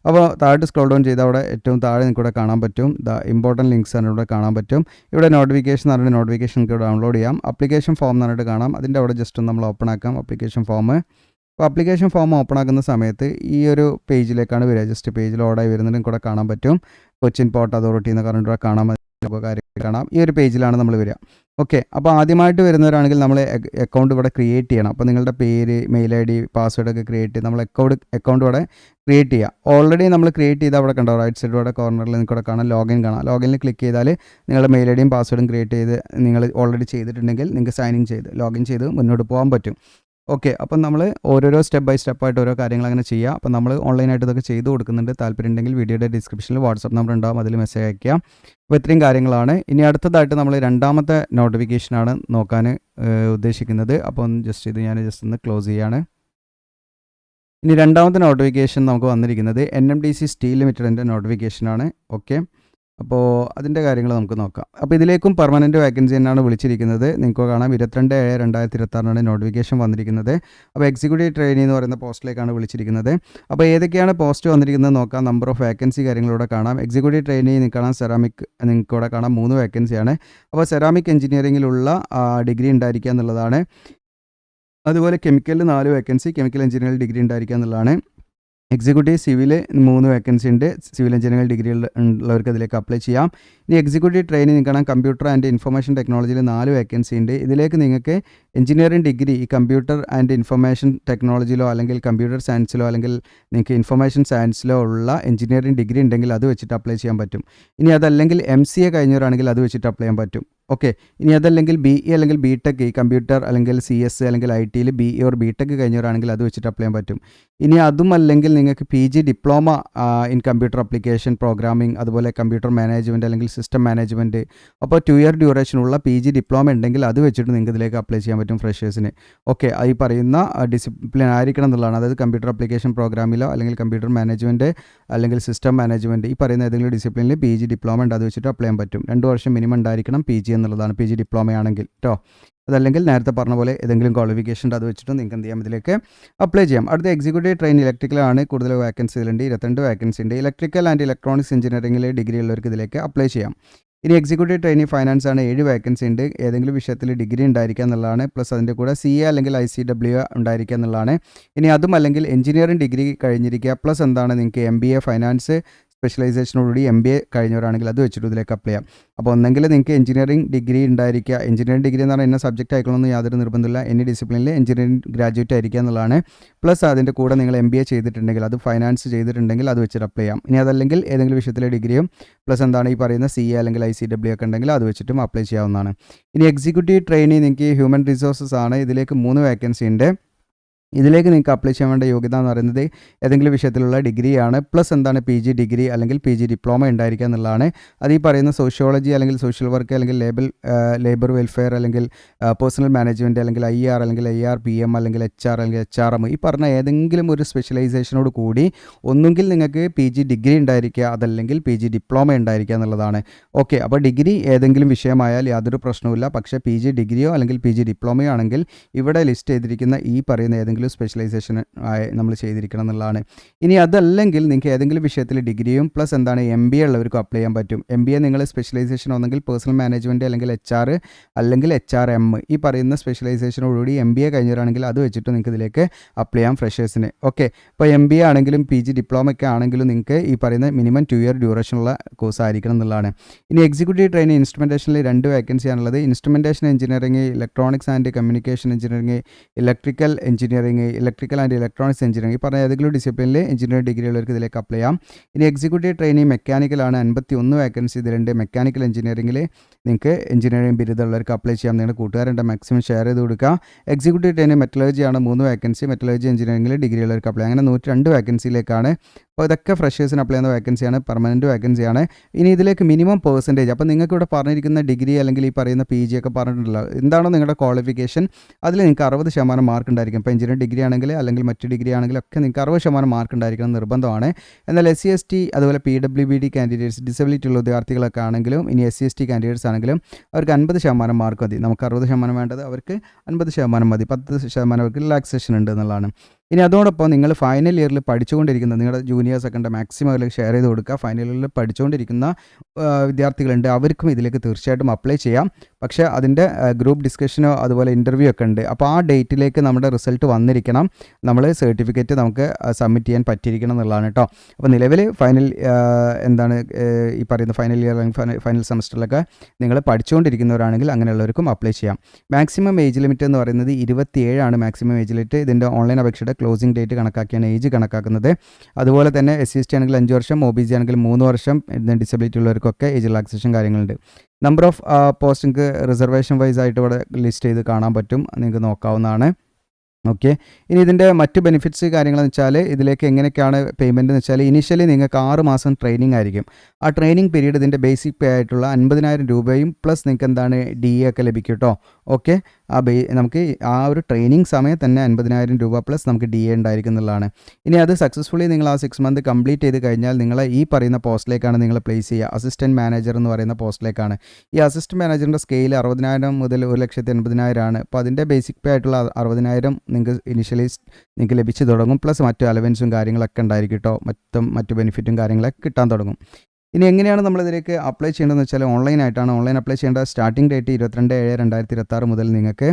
അപ്പോൾ താഴോട്ട് സ്ക്രോൾ ഡൗൺ ചെയ്താൽ അവിടെ ഏറ്റവും താഴെ നിങ്ങൾക്ക് ഇവിടെ കാണാൻ പറ്റും ഇമ്പോർട്ടൻറ്റ് ലിങ്ക്സ് ആണ് ഇവിടെ കാണാൻ പറ്റും. ഇവിടെ നോട്ടിഫിക്കേഷൻ എന്ന് പറഞ്ഞിട്ട് നോട്ടിഫിക്കേഷൻ നിങ്ങൾക്ക് ഡൗൺലോഡ് ചെയ്യാം. അപ്ലിക്കേഷൻ ഫോം എന്ന് പറഞ്ഞിട്ട് കാണാം. അതിൻ്റെ അവിടെ ജസ്റ്റ് ഒന്ന് നമ്മൾ ഓപ്പൺ ആക്കാം അപ്ലിക്കേഷൻ ഫോം. അപ്പോൾ അപ്ലിക്കേഷൻ ഫോം ഓപ്പൺ ആക്കുന്ന സമയത്ത് ഈ ഒരു പേജിലേക്കാണ് വരിക. ജസ്റ്റ് പേജ് ലോഡായി വരുന്നതും കൂടെ കാണാൻ പറ്റും. കൊച്ചിൻ പോർട്ട് അതോറിറ്റി എന്ന് പറഞ്ഞിട്ട് കാണാൻ കാണാം. ഈ ഒരു പേജിലാണ് നമ്മൾ വരിക. ഓക്കെ, അപ്പോൾ ആദ്യമായിട്ട് വരുന്നവരാണെങ്കിൽ നമ്മൾ അക്കൗണ്ട് ഇവിടെ ക്രിയേറ്റ് ചെയ്യണം. അപ്പോൾ നിങ്ങളുടെ പേര്, മെയിൽ ID, പാസ്വേഡ് ഒക്കെ ക്രിയേറ്റ് ചെയ്ത് നമ്മൾ അക്കൗണ്ട് ഇവിടെ ക്രിയേറ്റ് ചെയ്യുക. ഓൾറെഡി നമ്മൾ ക്രിയേറ്റ് ചെയ്താൽ അവിടെ കണ്ടോ, റൈറ്റ് സൈഡ് ഇവിടെ കോർണറിൽ നിങ്ങൾക്ക് കാണാം ലോഗിൻ കാണാം. ലോഗിനിൽ ക്ലിക്ക് ചെയ്താൽ നിങ്ങളുടെ മെയിൽ IDയും പാസ്വേഡും ക്രിയേറ്റ് ചെയ്ത് നിങ്ങൾ ഓൾറെഡി ചെയ്തിട്ടുണ്ടെങ്കിൽ നിങ്ങൾക്ക് സൈൻ ഇൻ ചെയ്ത് ലോഗിൻ ചെയ്ത് മുന്നോട്ട് പോകാൻ പറ്റും. ഓക്കെ, അപ്പം നമ്മൾ ഓരോരോ സ്റ്റെപ്പ് ബൈ സ്റ്റെപ്പായിട്ട് ഓരോ കാര്യങ്ങൾ അങ്ങനെ ചെയ്യുക. അപ്പോൾ നമ്മൾ ഓൺലൈനായിട്ട് ഇതൊക്കെ ചെയ്ത് കൊടുക്കുന്നുണ്ട്. താല്പര്യം ഉണ്ടെങ്കിൽ വീഡിയോയുടെ ഡിസ്ക്രിപ്ഷനിൽ വാട്സപ്പ് നമ്പർ ഉണ്ടാകും, അതിൽ മെസ്സേജ് അയക്കുക. അപ്പോൾ ഇത്രയും കാര്യങ്ങളാണ്. ഇനി അടുത്തതായിട്ട് നമ്മൾ രണ്ടാമത്തെ നോട്ടിഫിക്കേഷനാണ് നോക്കാൻ ഉദ്ദേശിക്കുന്നത്. അപ്പോൾ ജസ്റ്റ് ഇത് ഞാൻ ജസ്റ്റ് ഒന്ന് ക്ലോസ് ചെയ്യാണ്. ഇനി രണ്ടാമത്തെ നോട്ടിഫിക്കേഷൻ നമുക്ക് വന്നിരിക്കുന്നത് NMDC സ്റ്റീൽ ലിമിറ്റഡിൻ്റെ നോട്ടിഫിക്കേഷനാണ്. ഓക്കെ, അപ്പോൾ അതിൻ്റെ കാര്യങ്ങൾ നമുക്ക് നോക്കാം. അപ്പോൾ ഇതിലേക്കും പെർമനൻറ്റ് വേക്കൻസി തന്നെയാണ് വിളിച്ചിരിക്കുന്നത്. നിങ്ങൾക്ക് കാണാം 22/7/2026 നോട്ടിഫിക്കേഷൻ വന്നിരിക്കുന്നത്. അപ്പോൾ എക്സിക്യൂട്ടീവ് ട്രെയിനി എന്ന് പറയുന്ന പോസ്റ്റിലേക്കാണ് വിളിച്ചിരിക്കുന്നത്. അപ്പോൾ ഏതൊക്കെയാണ് പോസ്റ്റ് വന്നിരിക്കുന്നത് നോക്കാം. നമ്പർ ഓഫ് വേക്കൻസി കാര്യങ്ങളിവിടെ കാണാം. എക്സിക്യൂട്ടീവ് ട്രെയിനി നിങ്ങൾക്ക് കാണാം. സെറാമിക് നിങ്ങൾക്ക് ഇവിടെ കാണാം 3 വേക്കൻസിയാണ്. അപ്പോൾ സെറാമിക് എഞ്ചിനീയറിങ്ങിലുള്ള ഡിഗ്രി ഉണ്ടായിരിക്കുക എന്നുള്ളതാണ്. അതുപോലെ കെമിക്കലിൽ 4 വേക്കൻസി, കെമിക്കൽ എഞ്ചിനീയറിംഗ് ഡിഗ്രി ഉണ്ടായിരിക്കുക എന്നുള്ളതാണ്. എക്സിക്യൂട്ടീവ് സിവിൽ 3 വേക്കൻസി ഉണ്ട്. സിവിൽ എഞ്ചിനീയറിംഗ് ഡിഗ്രി ഉള്ളവർക്ക് അതിലേക്ക് അപ്ലൈ ചെയ്യാം. ഇനി എക്സിക്യൂട്ടീവ് ട്രെയിനിങ് കാണാം. കമ്പ്യൂട്ടർ ആൻഡ് ഇൻഫർമേഷൻ ടെക്നോളജിയിൽ 4 വേക്കൻസി ഉണ്ട്. ഇതിലേക്ക് നിങ്ങൾക്ക് എഞ്ചിനീയറിംഗ് ഡിഗ്രി ഈ കമ്പ്യൂട്ടർ ആൻഡ് ഇൻഫർമേഷൻ ടെക്നോളജിയിലോ അല്ലെങ്കിൽ കമ്പ്യൂട്ടർ സയൻസിലോ അല്ലെങ്കിൽ നിങ്ങൾക്ക് ഇൻഫർമേഷൻ സയൻസിലോ ഉള്ള എഞ്ചിനീയറിംഗ് ഡിഗ്രി ഉണ്ടെങ്കിൽ അത് വെച്ചിട്ട് അപ്ലൈ ചെയ്യാൻ പറ്റും. ഇനി അതല്ലെങ്കിൽ MCA കഴിഞ്ഞവരാണെങ്കിൽ അത് വെച്ചിട്ട് അപ്ലൈ ചെയ്യാൻ പറ്റും. ഓക്കെ. ഇനി അതല്ലെങ്കിൽ BE അല്ലെങ്കിൽ BTech ഈ കമ്പ്യൂട്ടർ അല്ലെങ്കിൽ CS അല്ലെങ്കിൽ ITയിൽ BE ഓർ BTech കഴിഞ്ഞവരാണെങ്കിൽ അത് വെച്ചിട്ട് അപ്ലൈ ചെയ്യാൻ പറ്റും. ഇനി അതും അല്ലെങ്കിൽ നിങ്ങൾക്ക് PG diploma in computer application programming അതുപോലെ കമ്പ്യൂട്ടർ മാനേജ്മെൻറ്റ് അല്ലെങ്കിൽ സിസ്റ്റം മാനേജ്മെൻറ്റ് അപ്പോൾ 2 ഇയർ ഡ്യൂറേഷനുള്ള PG ഡിപ്ലോമ ഉണ്ടെങ്കിൽ അത് വെച്ചിട്ട് നിങ്ങൾക്ക് ഇതിലേക്ക് അപ്ലൈ ചെയ്യാൻ പറ്റും ഫ്രഷേഴ്സിന്. ഓക്കെ. ഈ പറയുന്ന ഡിസിപ്ലിൻ ആയിരിക്കണം എന്നുള്ളതാണ്. അതായത് കമ്പ്യൂട്ടർ ആപ്ലിക്കേഷൻ പ്രോഗ്രാമിലോ അല്ലെങ്കിൽ കമ്പ്യൂട്ടർ മാനേജ്മെൻറ്റ് അല്ലെങ്കിൽ സിസ്റ്റം മാനേജ്മെൻറ്റ് ഈ പറയുന്ന ഏതെങ്കിലും ഡിസിപ്ലിനിൽ PG ഡിപ്ലോമ ഉണ്ട് അത് വെച്ചിട്ട് അപ്ലൈ ചെയ്യാൻ പറ്റും. 2 വർഷം മിനിമം ഉണ്ടായിരിക്കണം PG എന്നുള്ളതാണ്. PG ഡിപ്ലോമയാണെങ്കിൽ കേട്ടോ. അതല്ലെങ്കിൽ നേരത്തെ പറഞ്ഞ പോലെ ഏതെങ്കിലും ക്വാളിഫിക്കേഷൻ ഉണ്ട് അത് വെച്ചിട്ട് നിങ്ങൾക്ക് എന്ത് ചെയ്യാം ഇതിലേക്ക് അപ്ലൈ ചെയ്യാം. അടുത്ത എക്സിക്യൂട്ടീവ് ട്രെയിൻ ഇലക്ട്രിക്കലാണ് കൂടുതൽ വേക്കൻസികളുണ്ട്. 22 വേക്കൻസി ഉണ്ട്. ഇലക്ട്രിക്കൽ ആൻഡ് ഇലക്ട്രോണിക്സ് എഞ്ചിനീയറിംഗിൽ ഡിഗ്രി ഉള്ളവർക്ക് ഇതിലേക്ക് അപ്ലൈ ചെയ്യാം. ഇനി എക്സിക്യൂട്ടീവ് ട്രെയിനി ഫൈനാൻസ് ആണ് 7 വേക്കൻസി ഉണ്ട്. ഏതെങ്കിലും വിഷയത്തിൽ ഡിഗ്രി ഉണ്ടായിരിക്കുക എന്നുള്ളതാണ്. പ്ലസ് അതിൻ്റെ കൂടെ CA അല്ലെങ്കിൽ ICW ഉണ്ടായിരിക്കുക എന്നുള്ളതാണ്. ഇനി അതും അല്ലെങ്കിൽ എഞ്ചിനീയറിംഗ് ഡിഗ്രി കഴിഞ്ഞിരിക്കുക പ്ലസ് എന്താണ് നിങ്ങൾക്ക് MBA ഫൈനാൻസ് സ്പെഷ്യലൈസേഷനോടുകൂടി MBA കഴിഞ്ഞവരാണെങ്കിൽ അത് വെച്ചിട്ട് ഇതിലേക്ക് അപ്ലൈ ചെയ്യാം. അപ്പോൾ ഒന്നെങ്കിൽ നിങ്ങൾക്ക് എഞ്ചിനീയറിംഗ് ഡിഗ്രി ഉണ്ടായിരിക്കുക. എഞ്ചിനീയറിംഗ് ഡിഗ്രി എന്ന് പറഞ്ഞാൽ ഇന്ന സബ്ജക്റ്റ് ആയിക്കണമെന്ന് യാതൊരു നിർബന്ധമില്ല. എനി ഡിസിപ്ലിനിൽ എഞ്ചിനീയറിംഗ് ഗ്രാജുവേറ്റ് ആയിരിക്കുക എന്നുള്ളതാണ്. പ്ലസ് അതിൻ്റെ കൂടെ നിങ്ങൾ MBA ചെയ്തിട്ടുണ്ടെങ്കിൽ അത് ഫൈനാൻസ് ചെയ്തിട്ടുണ്ടെങ്കിൽ അത് വെച്ചിട്ട് അപ്ലൈ ചെയ്യാം. ഇനി അതല്ലെങ്കിൽ ഏതെങ്കിലും വിഷയത്തിലെ ഡിഗ്രിയും പ്ലസ് എന്താണ് ഈ പറയുന്ന CA അല്ലെങ്കിൽ ICW ഒക്കെ ഉണ്ടെങ്കിൽ അത് വെച്ചിട്ടും അപ്ലൈ ചെയ്യാവുന്നതാണ്. ഇനി എക്സിക്യൂട്ടീവ് ട്രെയിനി നിങ്ങൾക്ക് ഹ്യൂമൻ റിസോഴ്സസ് ആണ്. ഇതിലേക്ക് 3 വേക്കൻസി ഉണ്ട്. ഇതിലേക്ക് നിങ്ങൾക്ക് അപ്ലൈ ചെയ്യാൻ വേണ്ട യോഗ്യത എന്ന് പറയുന്നത് ഏതെങ്കിലും വിഷയത്തിലുള്ള ഡിഗ്രിയാണ് പ്ലസ് എന്താണ് PG ഡിഗ്രി അല്ലെങ്കിൽ PG ഡിപ്ലോമ ഉണ്ടായിരിക്കുക എന്നുള്ളതാണ്. അത് ഈ പറയുന്ന സോഷ്യോളജി അല്ലെങ്കിൽ സോഷ്യൽ വർക്ക് അല്ലെങ്കിൽ ലേബർ വെൽഫെയർ അല്ലെങ്കിൽ പേഴ്സണൽ മാനേജ്മെൻറ്റ് അല്ലെങ്കിൽ IR അല്ലെങ്കിൽ IRPM അല്ലെങ്കിൽ HR അല്ലെങ്കിൽ HRM ഈ പറഞ്ഞ ഏതെങ്കിലും ഒരു സ്പെഷ്യലൈസേഷനോട് കൂടി ഒന്നുകിൽ നിങ്ങൾക്ക് PG ഡിഗ്രി ഉണ്ടായിരിക്കുക അതല്ലെങ്കിൽ PG ഡിപ്ലോമ ഉണ്ടായിരിക്കുക എന്നുള്ളതാണ്. ഓക്കെ. അപ്പോൾ ഡിഗ്രി ഏതെങ്കിലും വിഷയമായാൽ യാതൊരു പ്രശ്നവുമില്ല. പക്ഷേ PG ഡിഗ്രിയോ അല്ലെങ്കിൽ PG ഡിപ്ലോമയോ ആണെങ്കിൽ ഇവിടെ ലിസ്റ്റ് ചെയ്തിരിക്കുന്ന ഈ പറയുന്ന ഏതെങ്കിലും സ്പെഷ്യലൈസേഷൻ നമ്മൾ ചെയ്തിരിക്കണം എന്നുള്ളതാണ്. ഇനി അതല്ലെങ്കിൽ നിങ്ങൾക്ക് ഏതെങ്കിലും വിഷയത്തിൽ ഡിഗ്രിയും പ്ലസ് എന്താണ് MBA ഉള്ളവർക്കും അപ്ലൈ ചെയ്യാൻ പറ്റും. MBA നിങ്ങൾ സ്പെഷ്യലൈസേഷൻ ഒന്നെങ്കിൽ പേഴ്സണൽ മാനേജ്മെൻറ്റ് അല്ലെങ്കിൽ HR അല്ലെങ്കിൽ HRM ഈ പറയുന്ന സ്പെഷ്യലൈസേഷനോടുകൂടി MBA കഴിഞ്ഞവരാണെങ്കിൽ അത് വെച്ചിട്ട് നിങ്ങൾക്ക് ഇതിലേക്ക് അപ്ലൈ ചെയ്യാം ഫ്രഷേഴ്സിന്. ഓക്കെ. ഇപ്പോൾ MBA ആണെങ്കിലും PG ഡിപ്ലോമയൊക്കെ ആണെങ്കിലും നിങ്ങൾക്ക് ഈ പറയുന്ന മിനിമം 2 ഇയർ ഡ്യൂറേഷനുള്ള കോഴ്സ് ആയിരിക്കണം എന്നുള്ളതാണ്. ഇനി എക്സിക്യൂട്ടീവ് ട്രെയിനി ഇൻസ്ട്രുമെൻറ്റേഷനിൽ 2 വേക്കൻസിയാണുള്ളത്. Instrumentation engineering, electronics and communication engineering, electrical engineering, electrical and electronics engineering ഈ പറഞ്ഞ ഏതെങ്കിലും ഡിസിപ്ലിനിൽ എഞ്ചിനീയറിംഗ് ഡിഗ്രി ഉള്ളവർക്ക് ഇതിലേക്ക് അപ്ലൈ ചെയ്യാം. ഇനി എക്സിക്യൂട്ടീവ് ട്രെയിനി മെക്കാനിക്കലാണ്. 51 വേക്കൻസി ഇതിലുണ്ട്. മെക്കാനിക്കൽ എഞ്ചിനീയറിംഗിൽ നിങ്ങൾക്ക് എഞ്ചിനീയറിംഗ് ബിരുദമുള്ളവർക്ക് അപ്ലൈ ചെയ്യാം. നിങ്ങളുടെ കൂട്ടുകാരുടെ മാക്സിമം ഷെയർ ചെയ്ത് കൊടുക്കുക. എക്സിക്യൂട്ടീവ് ട്രെയിനി മെറ്റലർജിയാണ് 3 വേക്കൻസി. മെറ്റലർജി എഞ്ചിനീയറിംഗിൽ ഡിഗ്രി ഉള്ളവർക്ക് അപ്ലൈ അങ്ങനെ 102 വേക്കൻസിയിലേക്കാണ്. അപ്പോൾ ഇതൊക്കെ ഫ്രഷേഴ്സിന് അപ്ലൈ ചെയ്യുന്ന വേക്കൻസിയാണ്. പെർമനൻറ്റ് വേക്കൻസിയാണ്. ഇനി ഇതിലേക്ക് മിനിമം പേഴ്സൻറ്റേജ് അപ്പോൾ നിങ്ങൾക്ക് ഇവിടെ പറഞ്ഞിരിക്കുന്ന ഡിഗ്രി അല്ലെങ്കിൽ ഈ പറയുന്ന PG ഒക്കെ പറഞ്ഞിട്ടുണ്ടല്ലോ എന്താണോ നിങ്ങളുടെ ക്വാളിഫിക്കേഷൻ അതിൽ നിങ്ങൾക്ക് 60% മാർക്ക് ഉണ്ടായിരിക്കും. ഇപ്പോൾ എഞ്ചിനീയറിംഗ് ഡിഗ്രി ആണെങ്കിൽ അല്ലെങ്കിൽ മറ്റ് ഡിഗ്രി ആണെങ്കിലും ഒക്കെ നിങ്ങൾക്ക് 60% മാർക്ക് ഉണ്ടായിരിക്കണം നിർബന്ധമാണ്. എന്നാൽ SC ST അതുപോലെ PWBD കാൻഡിഡേറ്റ്സ് ഡിസബിലിറ്റി ഉള്ള വിദ്യാർത്ഥികളൊക്കെ ആണെങ്കിലും ഇനി SC ST കാൻഡിഡേറ്റ്സ് ആണെങ്കിലും അവർക്ക് 50% മാർക്ക് മതി. നമുക്ക് 60% വേണ്ടത് അവർക്ക് 50% മതി. 10% അവർക്ക് റിലാക്സേഷൻ ഉണ്ട് എന്നുള്ളതാണ്. ഇനി അതോടൊപ്പം നിങ്ങൾ ഫൈനൽ ഇയറിൽ പഠിച്ചുകൊണ്ടിരിക്കുന്ന നിങ്ങളുടെ ജൂനിയേഴ്സൊക്കെ ഉണ്ട് മാക്സിമം അതിലേക്ക് ഷെയർ ചെയ്ത് കൊടുക്കുക. ഫൈനൽ ഇയറിൽ പഠിച്ചുകൊണ്ടിരിക്കുന്ന വിദ്യാർത്ഥികളുണ്ട് അവർക്കും ഇതിലേക്ക് തീർച്ചയായിട്ടും അപ്ലൈ ചെയ്യാം. പക്ഷേ അതിൻ്റെ ഗ്രൂപ്പ് ഡിസ്കഷനോ അതുപോലെ ഇൻ്റർവ്യൂ ഒക്കെ ഉണ്ട്. അപ്പോൾ ആ ഡേറ്റിലേക്ക് നമ്മുടെ റിസൾട്ട് വന്നിരിക്കണം. നമ്മൾ സർട്ടിഫിക്കറ്റ് നമുക്ക് സബ്മിറ്റ് ചെയ്യാൻ പറ്റിയിരിക്കണം എന്നുള്ളതാണ് കേട്ടോ. അപ്പോൾ നിലവിൽ ഫൈനൽ എന്താണ് ഈ പറയുന്ന ഫൈനൽ ഇയർ അല്ലെങ്കിൽ ഫൈനൽ സെമസ്റ്ററിലൊക്കെ നിങ്ങൾ പഠിച്ചുകൊണ്ടിരിക്കുന്നവരാണെങ്കിൽ അങ്ങനെയുള്ളവർക്കും അപ്ലൈ ചെയ്യാം. മാക്സിമം ഏജ് ലിമിറ്റ് എന്ന് പറയുന്നത് 27 മാക്സിമം ഏജ് ലിമിറ്റ്. ഇതിൻ്റെ ഓൺലൈൻ അപേക്ഷയുടെ ക്ലോസിംഗ് ഡേറ്റ് കണക്കാക്കിയാണ് ഏജ് കണക്കാക്കുന്നത്. അതുപോലെ തന്നെ SC ST ആണെങ്കിൽ 5 വർഷം, OBC ആണെങ്കിൽ 3 വർഷം, ഡിസബിലിറ്റി ഉള്ളവർക്കൊക്കെ ഏജ് റിലാക്സേഷൻ കാര്യങ്ങളുണ്ട്. നമ്പർ ഓഫ് പോസ്റ്റ് നിങ്ങൾക്ക് റിസർവേഷൻ വൈസ് ആയിട്ട് ഇവിടെ ലിസ്റ്റ് ചെയ്ത് കാണാൻ പറ്റും. നിങ്ങൾക്ക് നോക്കാവുന്നതാണ്. ഓക്കെ. ഇനി ഇതിൻ്റെ മറ്റ് ബെനിഫിറ്റ്സ് കാര്യങ്ങളെന്ന് വെച്ചാൽ ഇതിലേക്ക് എങ്ങനെയൊക്കെയാണ് പേയ്മെൻറ്റ് എന്ന് വെച്ചാൽ ഇനീഷ്യലി നിങ്ങൾക്ക് 6 മാസം ട്രെയിനിങ് ആയിരിക്കും. ആ ട്രെയിനിങ് പീരീഡ് ഇതിൻ്റെ ബേസിക് പേ ആയിട്ടുള്ള 50,000 രൂപയും പ്ലസ് നിങ്ങൾക്ക് എന്താണ് DA ഒക്കെ ലഭിക്കും കേട്ടോ. ഓക്കെ. നമുക്ക് ആ ഒരു ട്രെയിനിങ് സമയത്ത് തന്നെ 50,000 രൂപ പ്ലസ് നമുക്ക് DA ഉണ്ടായിരിക്കും എന്നുള്ളതാണ്. ഇനി അത് സക്സസ്ഫുള്ളി നിങ്ങൾ ആ 6 മന്ത് കംപ്ലീറ്റ് ചെയ്ത് കഴിഞ്ഞാൽ നിങ്ങളെ ഈ പറയുന്ന പോസ്റ്റിലേക്കാണ് നിങ്ങൾ പ്ലേസ് ചെയ്യുക. അസിസ്റ്റൻറ്റ് മാനേജർ എന്ന് പറയുന്ന പോസ്റ്റിലേക്കാണ്. ഈ അസിസ്റ്റൻറ്റ് മാനേജറിൻ്റെ സ്കെയിൽ 60,000 മുതൽ 1,80,000 ആണ്. അപ്പോൾ അതിൻ്റെ ബേസിക് പേ ആയിട്ടുള്ള 60,000 നിങ്ങൾക്ക് ഇനിഷ്യലി നിങ്ങൾക്ക് ലഭിച്ചു തുടങ്ങും. പ്ലസ് മറ്റു അലവൻസും കാര്യങ്ങളൊക്കെ ഉണ്ടായിരിക്കും കേട്ടോ. മറ്റു ബെനിഫിറ്റും കാര്യങ്ങളൊക്കെ കിട്ടാൻ തുടങ്ങും. ഇനി എങ്ങനെയാണ് നമ്മളിതിലേക്ക് അപ്ലൈ ചെയ്യേണ്ടതെന്ന് വെച്ചാൽ ഓൺലൈനായിട്ടാണ്. ഓൺലൈൻ അപ്ലൈ ചെയ്യേണ്ട സ്റ്റാർട്ടിംഗ് ഡേറ്റ് 22/7/2026 മുതൽ നിങ്ങൾക്ക്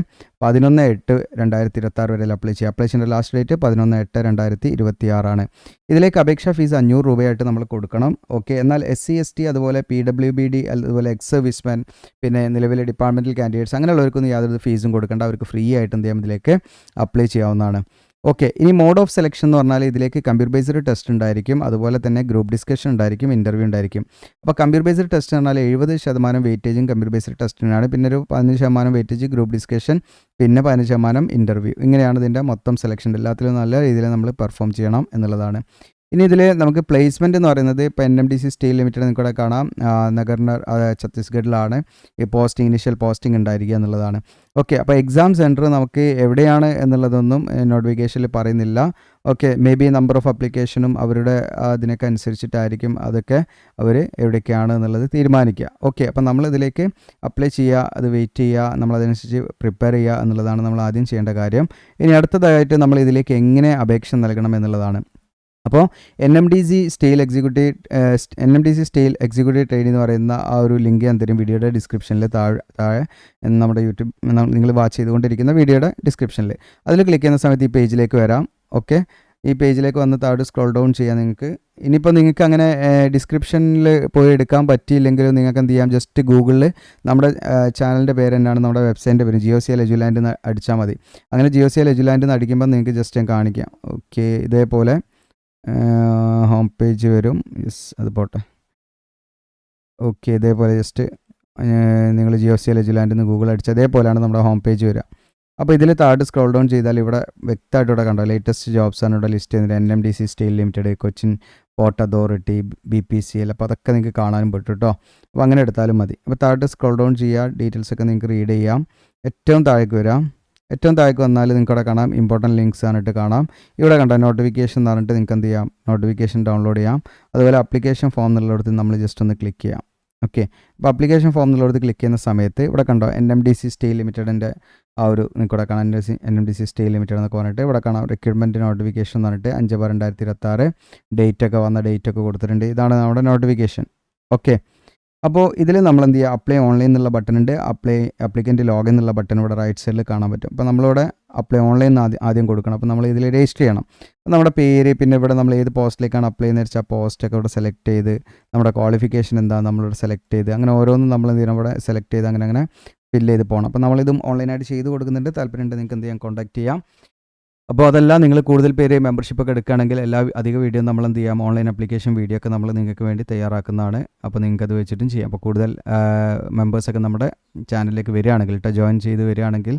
11/8/2026 വരെ അപ്ലൈ ചെയ്യാം. അപ്ലൈ ചെയ്യേണ്ട ലാസ്റ്റ് ഡേറ്റ് 11/8/2026 ഇതിലേക്ക് അപേക്ഷാ ഫീസ് 500 രൂപയായിട്ട് നമ്മൾ കൊടുക്കണം. ഓക്കെ. എന്നാൽ SC ST അതുപോലെ PWBD അതുപോലെ എക്സ് സർവീസ്മാൻ പിന്നെ നിലവിലെ ഡിപ്പാർട്ട്മെൻറ്റൽ കാൻഡിഡേറ്റ്സ് അങ്ങനെയുള്ളവർക്കൊന്നും യാതൊരു ഫീസും കൊടുക്കേണ്ട. അവർക്ക് ഫ്രീ ആയിട്ട് എന്ത് ചെയ്യാം ഇതിലേക്ക് അപ്ലൈ ചെയ്യാവുന്നതാണ്. ഓക്കെ. ഇനി മോഡ് ഓഫ് സെലക്ഷൻ എന്ന് പറഞ്ഞാൽ ഇതിലേക്ക് കമ്പ്യൂട്ടർ ബേസ്ഡ് ടെസ്റ്റ് ഉണ്ടായിരിക്കും. അതുപോലെ തന്നെ ഗ്രൂപ്പ് ഡിസ്കഷൻ ഉണ്ടായിരിക്കും, ഇൻ്റർവ്യൂ ഉണ്ടായിരിക്കും. അപ്പോൾ കമ്പ്യൂട്ടർ ബേസ്ഡ് ടെസ്റ്റ് എന്ന് പറഞ്ഞാൽ 70% വെയിറ്റേജും കമ്പ്യൂട്ടർ ബേസ്ഡ് ടെസ്റ്റിനാണ്. പിന്നെ ഒരു 15% വെയിറ്റേജ് ഗ്രൂപ്പ് ഡിസ്കഷൻ, പിന്നെ 15% ഇൻ്റർവ്യൂ. ഇങ്ങനെയാണ് ഇതിൻ്റെ മൊത്തം സെലക്ഷൻ. എല്ലാത്തിലും നല്ല രീതിയിൽ നമ്മൾ പെർഫോം ചെയ്യണം എന്നുള്ളതാണ്. ഇനി ഇതിൽ നമുക്ക് പ്ലേസ്മെൻറ്റ് എന്ന് പറയുന്നത് ഇപ്പോൾ NMDC സ്റ്റീൽ ലിമിറ്റഡ് നിങ്ങൾക്കിവിടെ കാണാം, നഗർനർ ഛത്തീസ്ഗഡിലാണ് ഈ ഇനീഷ്യൽ പോസ്റ്റിംഗ് ഉണ്ടായിരിക്കുക എന്നുള്ളതാണ്. ഓക്കെ. അപ്പോൾ എക്സാം സെൻറ്റർ നമുക്ക് എവിടെയാണ് എന്നുള്ളതൊന്നും നോട്ടിഫിക്കേഷനിൽ പറയുന്നില്ല. Okay. Maybe number of അപ്ലിക്കേഷനും അവരുടെ അതിനൊക്കെ അനുസരിച്ചിട്ടായിരിക്കും അതൊക്കെ അവർ എവിടേക്കാണ് എന്നുള്ളത് തീരുമാനിക്കുക. ഓക്കെ. അപ്പോൾ നമ്മളിതിലേക്ക് അപ്ലൈ ചെയ്യുക, അത് വെയിറ്റ് ചെയ്യുക, നമ്മളതനുസരിച്ച് പ്രിപ്പയർ ചെയ്യുക എന്നുള്ളതാണ് നമ്മൾ ആദ്യം ചെയ്യേണ്ട കാര്യം. ഇനി അടുത്തതായിട്ട് നമ്മൾ ഇതിലേക്ക് എങ്ങനെ അപേക്ഷ നൽകണം എന്നുള്ളതാണ്. അപ്പോൾ NMDC സ്റ്റീൽ എക്സിക്യൂട്ടീവ് ട്രെയിനിങ് എന്ന് പറയുന്ന ആ ഒരു ലിങ്ക് ഞാൻ തരും വീഡിയോയുടെ ഡിസ്ക്രിപ്ഷനിൽ താഴെ നമ്മുടെ യൂട്യൂബ് നിങ്ങൾ വാച്ച് ചെയ്തുകൊണ്ടിരിക്കുന്ന വീഡിയോയുടെ ഡിസ്ക്രിപ്ഷനിൽ. അതിൽ ക്ലിക്ക് ചെയ്യുന്ന സമയത്ത് ഈ പേജിലേക്ക് വരാം. ഓക്കെ. ഈ പേജിലേക്ക് വന്ന് താഴെ സ്ക്രോൾ ഡൗൺ ചെയ്യാം നിങ്ങൾക്ക്. ഇനിയിപ്പോൾ നിങ്ങൾക്ക് അങ്ങനെ ഡിസ്ക്രിപ്ഷനിൽ പോയി എടുക്കാൻ പറ്റിയില്ലെങ്കിലും നിങ്ങൾക്ക് എന്ത് ചെയ്യാം, ജസ്റ്റ് ഗൂഗിളിൽ നമ്മുടെ ചാനലിൻ്റെ പേര് തന്നെയാണ്, നമ്മുടെ വെബ്സൈറ്റിൻ്റെ പേര് GOCL എജുലാൻഡ് എന്ന് അടിച്ചാൽ മതി. അങ്ങനെ GOCL എജുലാൻഡ് എന്ന് അടിക്കുമ്പോൾ നിങ്ങൾക്ക് ജസ്റ്റ് ഞാൻ കാണിക്കാം. ഓക്കെ. ഇതേപോലെ ഹോം പേജ് വരും. യെസ്, അത് പോട്ടെ. ഓക്കെ. ഇതേപോലെ ജസ്റ്റ് നിങ്ങൾ GOCL എജുലാൻഡ് എന്ന് ഗൂഗിൾ അടിച്ചാൽ അതേപോലെയാണ് നമ്മുടെ ഹോം പേജ് വരിക. അപ്പോൾ ഇതിൽ താഴെ സ്ക്രോൾ ഡൗൺ ചെയ്താൽ ഇവിടെ വ്യക്തമായിട്ട് ഇവിടെ കണ്ടോ ലേറ്റസ്റ്റ് ജോബ്സാണ് ഇവിടെ ലിസ്റ്റ് ചെയ്യുന്നത്. NMDC steel limited, Cochin port authority, BPCL. അപ്പോൾ അതൊക്കെ നിങ്ങൾക്ക് കാണാനും പറ്റും കേട്ടോ. അപ്പോൾ അങ്ങനെ എടുത്താലും മതി. അപ്പോൾ താഴെ സ്ക്രോൾ ഡൗൺ ചെയ്യുക, ഡീറ്റെയിൽസൊക്കെ നിങ്ങൾക്ക് റീഡ് ചെയ്യാം. ഏറ്റവും താഴേക്ക് വരാം. ഏറ്റവും താഴേക്ക് വന്നാൽ നിങ്ങൾക്ക് ഇവിടെ കാണാം ഇമ്പോർട്ടൻറ്റ് ലിങ്ക്സ് ആണിട്ട് കാണാം. ഇവിടെ കണ്ടോ നോട്ടിഫിക്കേഷൻ എന്ന് പറഞ്ഞിട്ട് നിങ്ങൾക്ക് എന്ത് ചെയ്യാം, നോട്ടിഫിക്കേഷൻ ഡൗൺലോഡ് ചെയ്യാം. അതുപോലെ അപ്ലിക്കേഷൻ ഫോം എന്നുള്ളിടത്ത് നമ്മൾ ജസ്റ്റ് ഒന്ന് ക്ലിക്ക് ചെയ്യാം. ഓക്കെ. അപ്പോൾ അപ്ലിക്കേഷൻ ഫോം എന്നുള്ളിടത്ത് ക്ലിക്ക് ചെയ്യുന്ന സമയത്ത് ഇവിടെ കണ്ടോ NMDC സ്റ്റീൽ ലിമിറ്റഡിൻ്റെ ആ ഒരു നിങ്ങൾക്ക് ഇവിടെ കാണാം NMDC സ്റ്റീൽ ലിമിറ്റഡ് എന്നൊക്കെ പറഞ്ഞിട്ട് ഇവിടെ കാണാം റിക്രൂട്ട്മെൻറ്റ് നോട്ടിഫിക്കേഷൻ എന്ന് പറഞ്ഞിട്ട് 5/2026 ഡേറ്റൊക്കെ വന്ന ഡേറ്റൊക്കെ കൊടുത്തിട്ടുണ്ട്. ഇതാണ് നമ്മുടെ നോട്ടിഫിക്കേഷൻ. ഓക്കെ. അപ്പോൾ ഇതിൽ നമ്മൾ എന്ത് ചെയ്യുക, അപ്ലൈ ഓൺലൈൻ എന്നുള്ള ബട്ടൺ ഉണ്ട്, അപ്ലിക്കൻ്റ് ലോഗിൻ എന്നുള്ള ബട്ടൺ ഇവിടെ റൈറ്റ് സൈഡിൽ കാണാൻ പറ്റും. അപ്പോൾ നമ്മളിവിടെ അപ്ലൈ ഓൺലൈൻ ആദ്യം കൊടുക്കണം. അപ്പോൾ നമ്മൾ ഇതിൽ രജിസ്റ്റർ ചെയ്യണം. അപ്പോൾ നമ്മുടെ പേര്, പിന്നെ ഇവിടെ നമ്മൾ ഏത് പോസ്റ്റിലേക്കാണ് അപ്ലൈ ചെയ്യുന്നത് വെച്ചാൽ പോസ്റ്റൊക്കെ ഇവിടെ സെലക്ട് ചെയ്ത്, നമ്മുടെ ക്വാളിഫിക്കേഷൻ എന്താ നമ്മളിവിടെ സെലക്ട് ചെയ്ത്, അങ്ങനെ ഓരോന്നും നമ്മൾ എന്ത് ചെയ്യണം ഇവിടെ സെലക്ട് ചെയ്ത് അങ്ങനെ ഫില്ല് ചെയ്ത് പോകണം. അപ്പോൾ നമ്മളിതും ഓൺലൈനായിട്ട് ചെയ്ത് കൊടുക്കുന്നുണ്ട്. താല്പര്യമുണ്ട് നിങ്ങൾക്ക് എന്ത് ചെയ്യാം, കോൺടാക്ട് ചെയ്യാം. അപ്പോൾ അതെല്ലാം നിങ്ങൾ കൂടുതൽ പേര് മെമ്പർഷിപ്പൊക്കെ എടുക്കുകയാണെങ്കിൽ അധിക വീഡിയോ നമ്മൾ എന്ത് ചെയ്യാം, ഓൺലൈൻ ആപ്ലിക്കേഷൻ വീഡിയോ ഒക്കെ നമ്മൾ നിങ്ങൾക്ക് വേണ്ടി തയ്യാറാക്കുന്നതാണ്. അപ്പോൾ നിങ്ങൾക്ക് അത് വെച്ചിട്ടും ചെയ്യാം. അപ്പോൾ കൂടുതൽ മെമ്പേഴ്സൊക്കെ നമ്മുടെ ചാനലിലേക്ക് വരികയാണെങ്കിൽ ജോയിൻ ചെയ്ത് വരികയാണെങ്കിൽ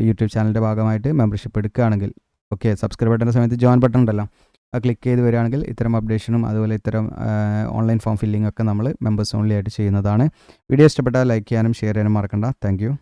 യൂട്യൂബ് ചാനലിൻ്റെ ഭാഗമായിട്ട് മെമ്പർഷിപ്പ് എടുക്കുകയാണെങ്കിൽ ഓക്കെ, സബ്സ്ക്രൈബ് ബട്ടൻ്റെ സമയത്ത് ജോയിൻ ബട്ടൺ ഉണ്ടല്ലോ, അത് ക്ലിക്ക് ചെയ്ത് വരികയാണെങ്കിൽ ഇത്തരം അപ്ഡേഷനും അതുപോലെ ഇത്തരം ഓൺലൈൻ ഫോം ഫില്ലിംഗ് ഒക്കെ നമ്മൾ മെമ്പേഴ്സ് ഓൺലി ആയിട്ട് ചെയ്യുന്നതാണ്. വീഡിയോ ഇഷ്ടപ്പെട്ടാൽ ലൈക്ക് ചെയ്യാനും ഷെയർ ചെയ്യാനും മറക്കണ്ട. Thank you.